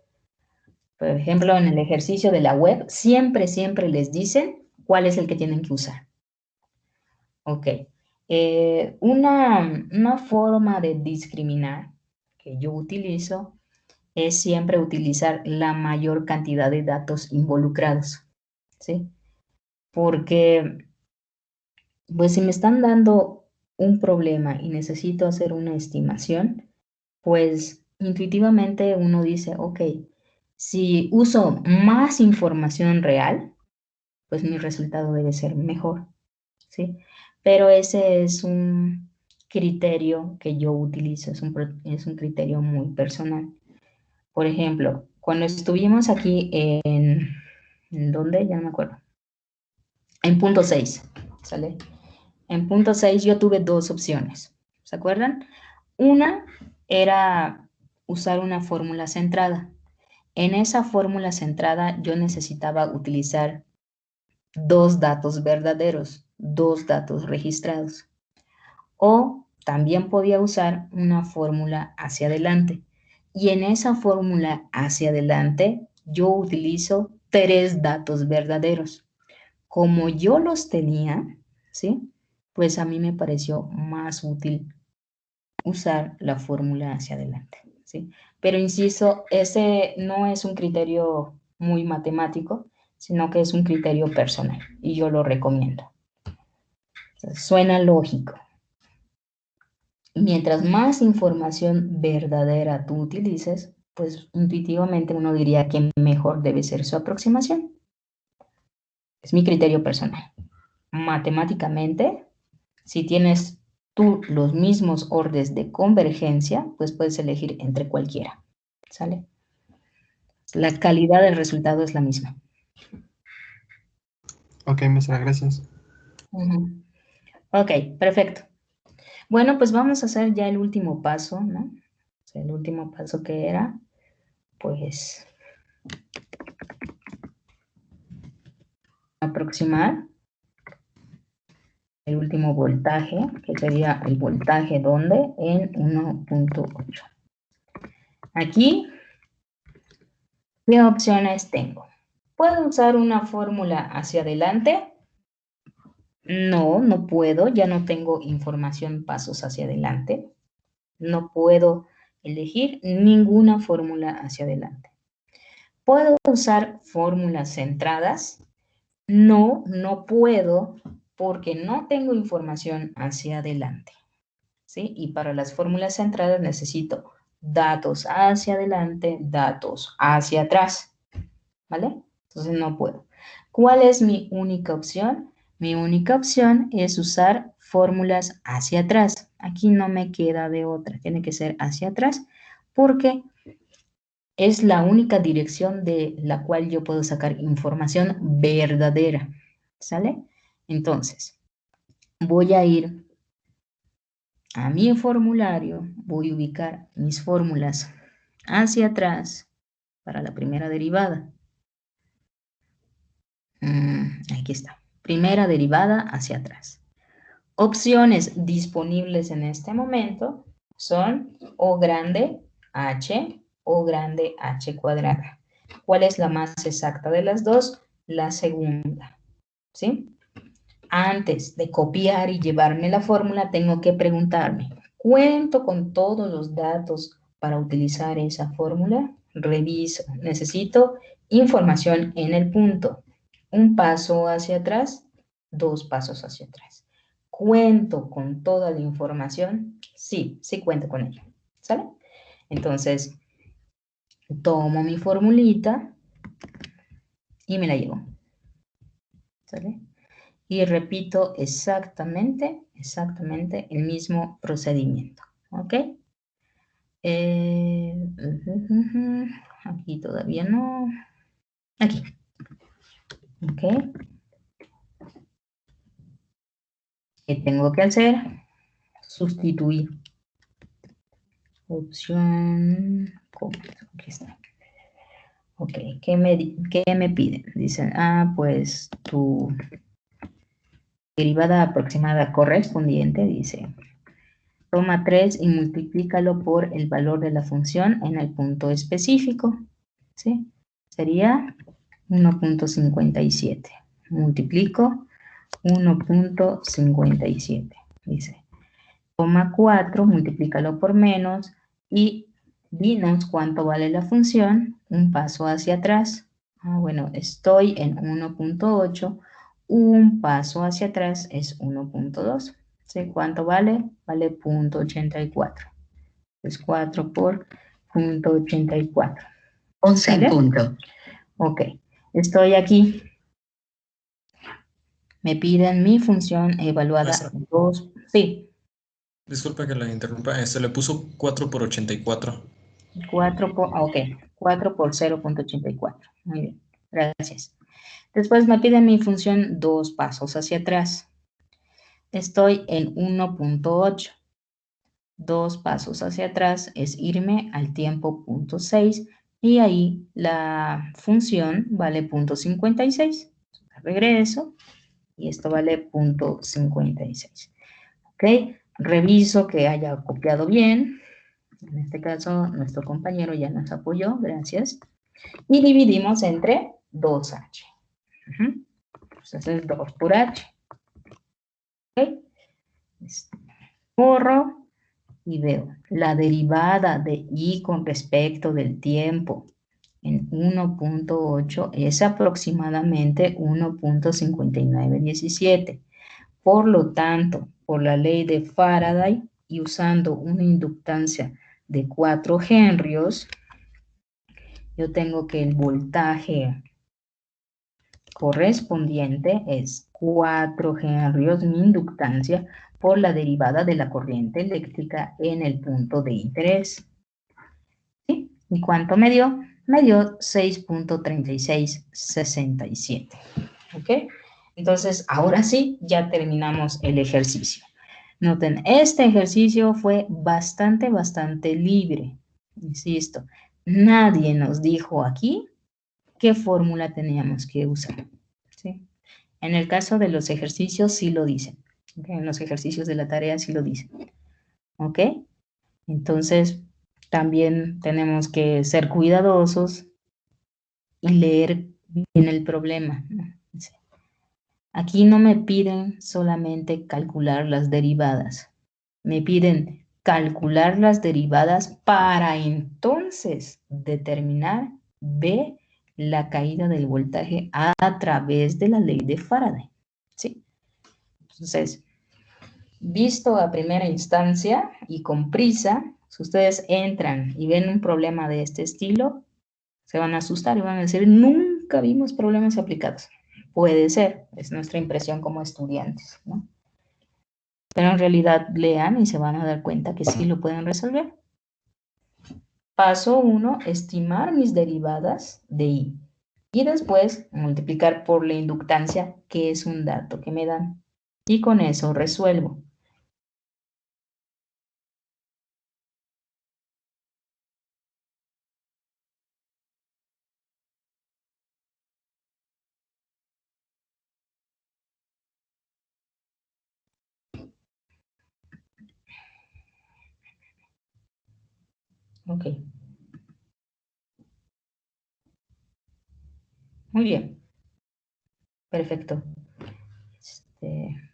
Por ejemplo, en el ejercicio de la web, siempre les dicen cuál es el que tienen que usar. Ok. Una forma de discriminar que yo utilizo es siempre utilizar la mayor cantidad de datos involucrados, ¿sí? Porque, pues, si me están dando un problema y necesito hacer una estimación, pues, intuitivamente uno dice, ok, si uso más información real, pues mi resultado debe ser mejor, ¿sí? Pero ese es un criterio que yo utilizo, es un criterio muy personal. Por ejemplo, cuando estuvimos aquí ¿en dónde? Ya no me acuerdo. En punto 6, ¿sale? En punto 6 yo tuve 2 opciones, ¿se acuerdan? Una era usar una fórmula centrada. En esa fórmula centrada yo necesitaba utilizar 2 datos verdaderos, 2 datos registrados. O también podía usar una fórmula hacia adelante. Y en esa fórmula hacia adelante yo utilizo 3 datos verdaderos. Como yo los tenía, ¿sí? Pues a mí me pareció más útil usar la fórmula hacia adelante, ¿sí? Pero insisto, ese no es un criterio muy matemático, sino que es un criterio personal y yo lo recomiendo. Suena lógico. Mientras más información verdadera tú utilices, pues intuitivamente uno diría que mejor debe ser su aproximación. Es mi criterio personal. Matemáticamente, si tienes tú los mismos órdenes de convergencia, pues puedes elegir entre cualquiera. ¿Sale? La calidad del resultado es la misma. Ok, maestra, gracias. Ok, perfecto. Bueno, pues vamos a hacer ya el último paso, ¿no? O sea, el último paso que era, pues, aproximar el último voltaje, que sería el voltaje ¿dónde? En 1.8. Aquí, ¿qué opciones tengo? ¿Puedo usar una fórmula hacia adelante? No, no puedo, ya no tengo información pasos hacia adelante. No puedo elegir ninguna fórmula hacia adelante. ¿Puedo usar fórmulas centradas? No, no puedo porque no tengo información hacia adelante. ¿Sí? Y para las fórmulas centradas necesito datos hacia adelante, datos hacia atrás. ¿Vale? Entonces no puedo. ¿Cuál es mi única opción? Mi única opción es usar fórmulas hacia atrás. Aquí no me queda de otra. Tiene que ser hacia atrás porque es la única dirección de la cual yo puedo sacar información verdadera. ¿Sale? Entonces, voy a ir a mi formulario, voy a ubicar mis fórmulas hacia atrás para la primera derivada. Aquí está. Primera derivada hacia atrás. Opciones disponibles en este momento son O grande H, O grande H cuadrada. ¿Cuál es la más exacta de las dos? La segunda. ¿Sí? Antes de copiar y llevarme la fórmula, tengo que preguntarme, ¿cuento con todos los datos para utilizar esa fórmula? Reviso. Necesito información en el punto. Un paso hacia atrás, dos pasos hacia atrás. ¿Cuento con toda la información? Sí, sí cuento con ella. ¿Sale? Entonces, tomo mi formulita y me la llevo. ¿Sale? Y repito exactamente el mismo procedimiento. ¿Ok? Aquí todavía no. Aquí. ¿Ok? ¿Qué tengo que hacer? Sustituir. Opción. Aquí está. Ok, ¿qué me piden? Dicen, pues tu derivada aproximada correspondiente, dice, toma 3 y multiplícalo por el valor de la función en el punto específico, ¿sí? Sería 1.57. Multiplico 1.57, dice. Toma 4, multiplícalo por menos y dinos cuánto vale la función, un paso hacia atrás. Bueno, estoy en 1.8, un paso hacia atrás es 1.2. ¿Sí? ¿Cuánto vale? Vale 0.84. Es 4 por 0.84. 11 en punto. Ok, estoy aquí. Me piden mi función evaluada. Maestra. 2. Sí. Disculpa que la interrumpa. Se le puso 4 por 84. 4 por, ok, 4 por 0.84. Muy bien, gracias. Después me piden mi función dos pasos hacia atrás. Estoy en 1.8. Dos pasos hacia atrás es irme al tiempo 0.6 y ahí la función vale 0.56. Regreso y esto vale 0.56. Ok, reviso que haya copiado bien. En este caso, nuestro compañero ya nos apoyó, gracias. Y dividimos entre 2H. Entonces es 2 por H. ¿Ok? Corro y veo la derivada de I con respecto del tiempo en 1.8 es aproximadamente 1.5917. Por lo tanto, por la ley de Faraday y usando una inductancia de 4 henrios, yo tengo que el voltaje correspondiente es 4 henrios, mi inductancia, por la derivada de la corriente eléctrica en el punto de interés. ¿Sí? ¿Y cuánto me dio? Me dio 6.3667. ¿Ok? Entonces, ahora sí, ya terminamos el ejercicio. Noten, este ejercicio fue bastante libre. Insisto, nadie nos dijo aquí qué fórmula teníamos que usar. ¿Sí? En el caso de los ejercicios sí lo dicen. ¿Okay? En los ejercicios de la tarea sí lo dicen. ¿Ok? Entonces, también tenemos que ser cuidadosos y leer bien el problema. Aquí no me piden solamente calcular las derivadas. Me piden calcular las derivadas para entonces determinar B, la caída del voltaje a través de la ley de Faraday. ¿Sí? Entonces, visto a primera instancia y con prisa, si ustedes entran y ven un problema de este estilo, se van a asustar y van a decir, nunca vimos problemas aplicados. Puede ser, es nuestra impresión como estudiantes, ¿no? Pero en realidad lean y se van a dar cuenta que sí lo pueden resolver. Paso 1, estimar mis derivadas de I. Y después multiplicar por la inductancia, que es un dato que me dan. Y con eso resuelvo. Ok. Muy bien. Perfecto.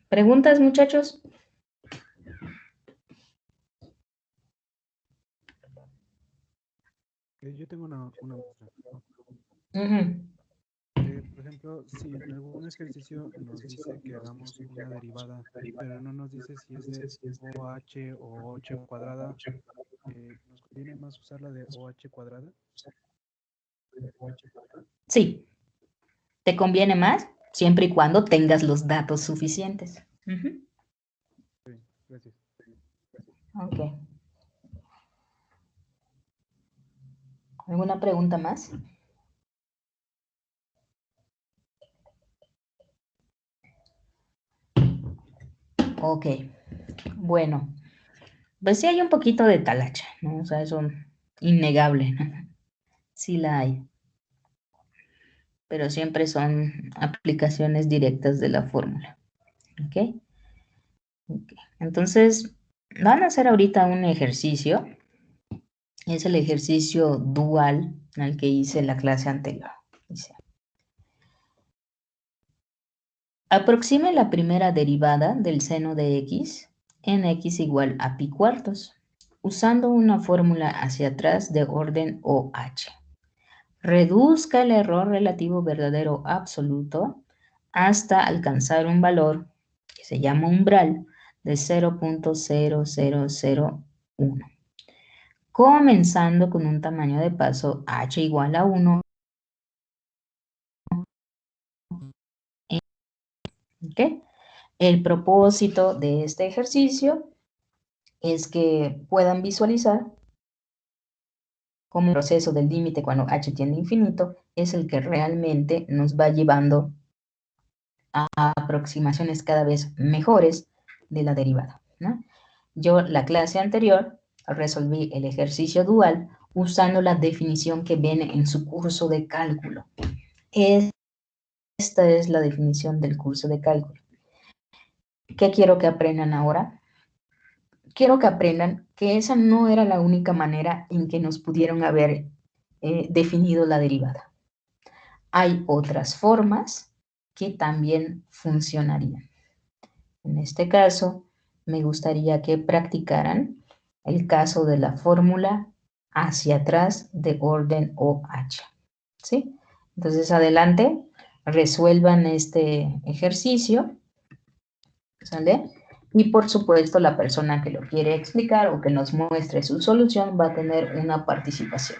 ¿Preguntas, muchachos? Yo tengo una muestra. Ujú. Por ejemplo, si en algún ejercicio nos dice que hagamos una derivada, pero no nos dice si es de OH o OH cuadrada, ¿nos conviene más usar la de OH cuadrada? Sí. ¿Te conviene más? Siempre y cuando tengas los datos suficientes. Ujú. Sí, gracias. Ok. ¿Alguna pregunta más? Ok. Bueno, pues sí hay un poquito de talacha, ¿no? O sea, eso innegable. Sí la hay. Pero siempre son aplicaciones directas de la fórmula. ¿Ok? Ok. Entonces, van a hacer ahorita un ejercicio. Es el ejercicio dual al que hice la clase anterior. Dice, aproxime la primera derivada del seno de x en x igual a pi cuartos, usando una fórmula hacia atrás de orden OH. Reduzca el error relativo verdadero absoluto hasta alcanzar un valor que se llama umbral de 0.0001, comenzando con un tamaño de paso h igual a 1. ¿Okay? El propósito de este ejercicio es que puedan visualizar cómo el proceso del límite cuando h tiende a infinito es el que realmente nos va llevando a aproximaciones cada vez mejores de la derivada, ¿no? Yo la clase anterior resolví el ejercicio dual usando la definición que viene en su curso de cálculo. Esta es la definición del curso de cálculo. ¿Qué quiero que aprendan ahora? Quiero que aprendan que esa no era la única manera en que nos pudieron haber definido la derivada. Hay otras formas que también funcionarían. En este caso, me gustaría que practicaran el caso de la fórmula hacia atrás de orden OH. ¿Sí? Entonces, adelante, resuelvan este ejercicio. ¿Sale? Y por supuesto, la persona que lo quiere explicar o que nos muestre su solución va a tener una participación.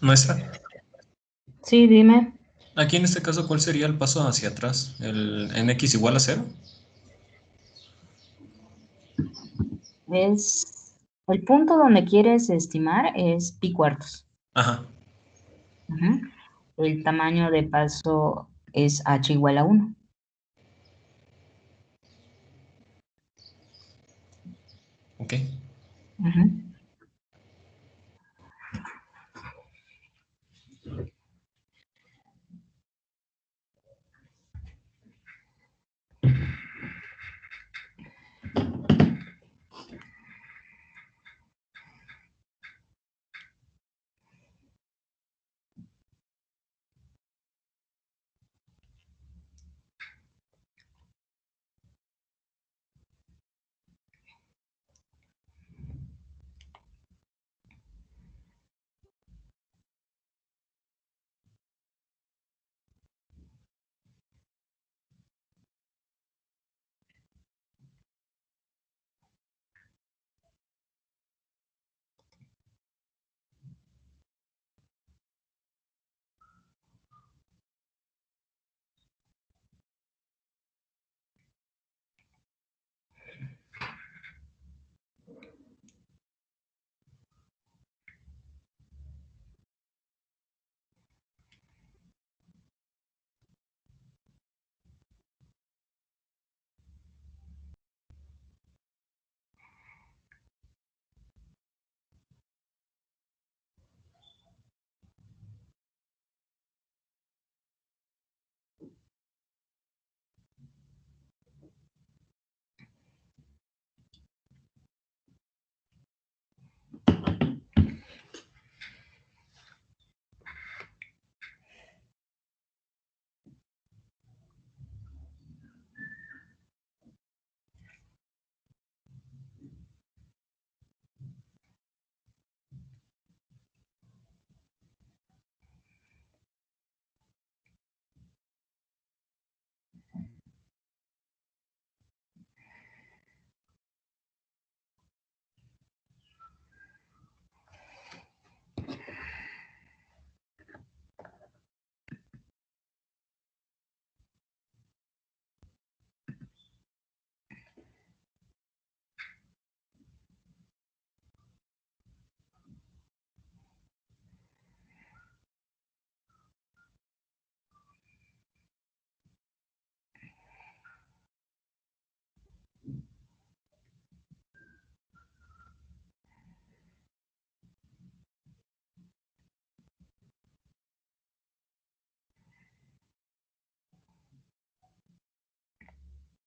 Maestra, Sí, dime. aquí en este caso, ¿cuál sería el paso hacia atrás? ¿El en x igual a 0? Es el punto donde quieres estimar es pi cuartos. Ajá, Ujú. El tamaño de paso es h igual a 1. ok. Ujú.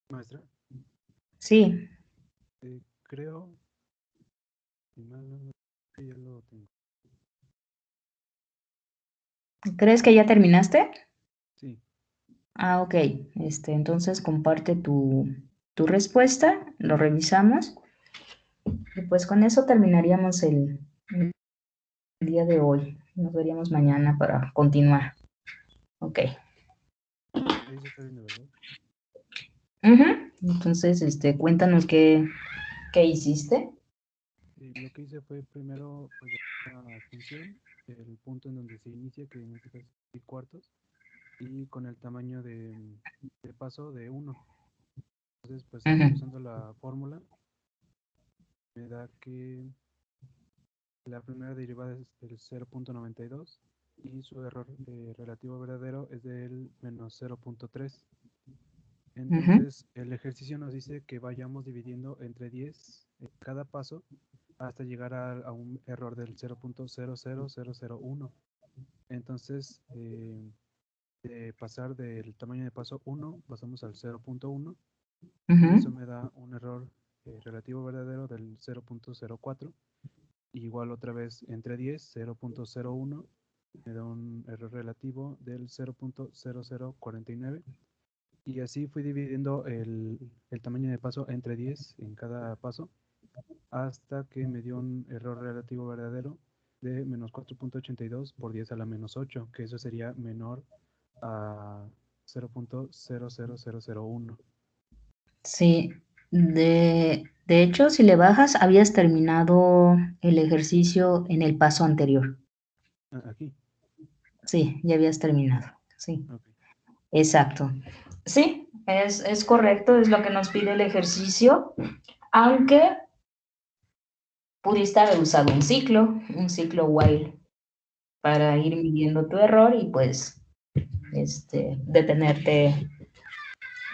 Maestra, Sí, creo, si mal no me equivoco, ya lo tengo. ¿crees que ya terminaste? Sí, Ah, ok. Entonces comparte tu respuesta, lo revisamos y pues con eso terminaríamos el día de hoy. Nos veríamos mañana para continuar. Ok. ahí se está viendo, ¿verdad? Ujú. Entonces, cuéntanos qué hiciste. Lo que hice fue primero pues, la función, el punto en donde se inicia, que en este caso es cuartos, y con el tamaño de paso de 1. Entonces, pues Ujú. usando la fórmula, me da que la primera derivada es del 0.92 y su error relativo verdadero es del menos 0.3. Ujú. Entonces, el ejercicio nos dice que vayamos dividiendo entre 10 cada paso hasta llegar a un error del 0.00001. Entonces, de pasar del tamaño de paso 1, pasamos al 0.1 y eso Ujú. me da un error relativo verdadero del 0.04. Igual otra vez entre 10, 0.01, me da un error relativo del 0.0049. Y así fui dividiendo el tamaño de paso entre 10 en cada paso hasta que me dio un error relativo verdadero de menos 4.82 por 10 a la menos 8, que eso sería menor a 0.00001. Sí, de hecho, si le bajas, habías terminado el ejercicio en el paso anterior. Aquí, Sí, ya habías terminado. Sí, ok. exacto. Sí, es correcto, es lo que nos pide el ejercicio, aunque pudiste haber usado un ciclo while, para ir midiendo tu error y pues detenerte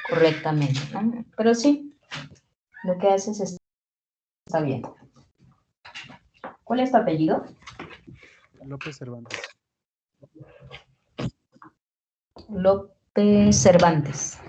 correctamente, ¿no? Pero sí, lo que haces está bien. ¿Cuál es tu apellido? López Cervantes. López Cervantes.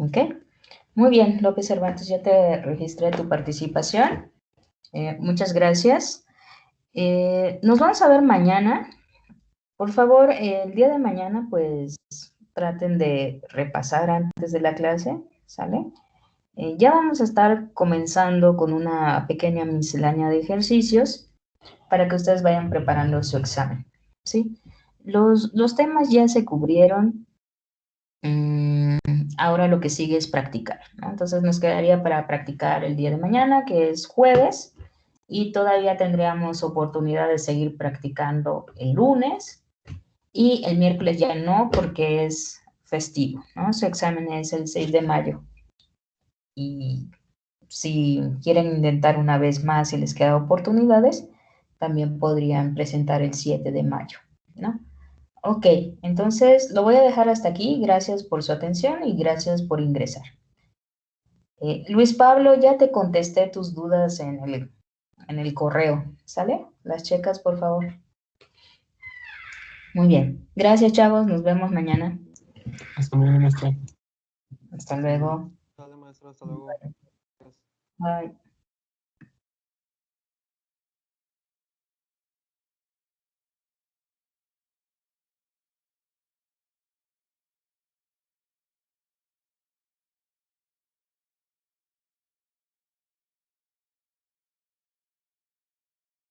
Ok, muy bien, López Cervantes, ya te registré tu participación. Muchas gracias. Nos vamos a ver mañana. Por favor, el día de mañana, pues traten de repasar antes de la clase, ¿sale? Ya vamos a estar comenzando con una pequeña miscelánea de ejercicios para que ustedes vayan preparando su examen, ¿sí? Los temas ya se cubrieron. Ahora lo que sigue es practicar, ¿no? Entonces nos quedaría para practicar el día de mañana, que es jueves, y todavía tendríamos oportunidad de seguir practicando el lunes, y el miércoles ya no, porque es festivo, ¿no? Su examen es el 6 de mayo. Y si quieren intentar una vez más y les queda oportunidades, también podrían presentar el 7 de mayo, ¿no? Ok, entonces lo voy a dejar hasta aquí. Gracias por su atención y gracias por ingresar. Luis Pablo, ya te contesté tus dudas en el correo, ¿sale? Las checas, por favor. Muy bien. Gracias, chavos. Nos vemos mañana. Hasta luego, maestra. Hasta luego. Sale, maestro, hasta luego. Gracias. Bye.